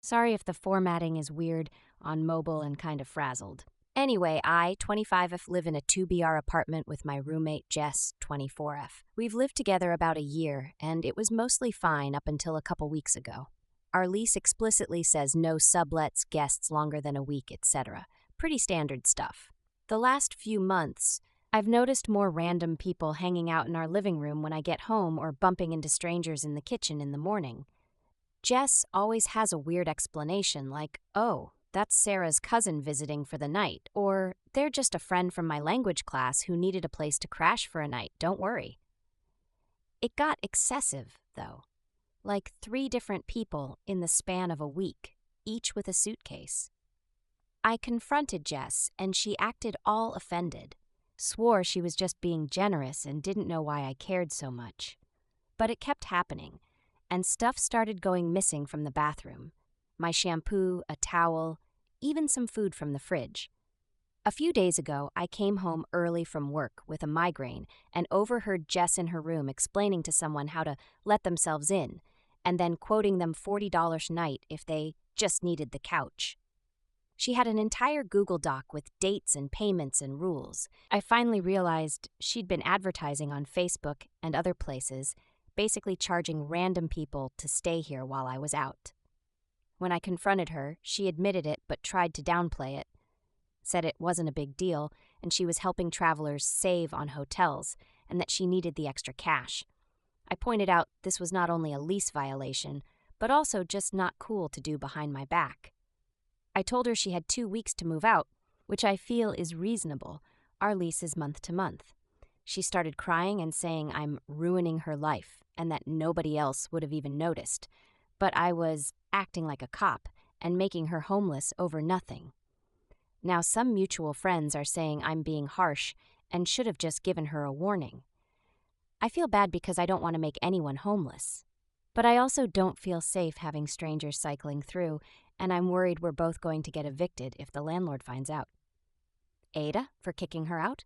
Sorry if the formatting is weird on mobile and kind of frazzled. Anyway, I, 25F, live in a 2BR apartment with my roommate Jess, 24F. We've lived together about a year, and it was mostly fine up until a couple weeks ago. Our lease explicitly says no sublets, guests longer than a week, etc. Pretty standard stuff. The last few months, I've noticed more random people hanging out in our living room when I get home or bumping into strangers in the kitchen in the morning. Jess always has a weird explanation like, oh, that's Sarah's cousin visiting for the night, or they're just a friend from my language class who needed a place to crash for a night, don't worry. It got excessive, though. Like 3 different people in the span of a week, each with a suitcase. I confronted Jess, and she acted all offended, swore she was just being generous and didn't know why I cared so much. But it kept happening, and stuff started going missing from the bathroom. My shampoo, a towel, even some food from the fridge. A few days ago, I came home early from work with a migraine and overheard Jess in her room explaining to someone how to let themselves in, and then quoting them $40 a night if they just needed the couch. She had an entire Google Doc with dates and payments and rules. I finally realized she'd been advertising on Facebook and other places, basically charging random people to stay here while I was out. When I confronted her, she admitted it but tried to downplay it, said it wasn't a big deal and she was helping travelers save on hotels and that she needed the extra cash. I pointed out this was not only a lease violation, but also just not cool to do behind my back. I told her she had 2 weeks to move out, which I feel is reasonable. Our lease is month to month. She started crying and saying I'm ruining her life and that nobody else would have even noticed, but I was acting like a cop and making her homeless over nothing. Now some mutual friends are saying I'm being harsh and should have just given her a warning. I feel bad because I don't want to make anyone homeless. But I also don't feel safe having strangers cycling through, and I'm worried we're both going to get evicted if the landlord finds out. AITA for kicking her out?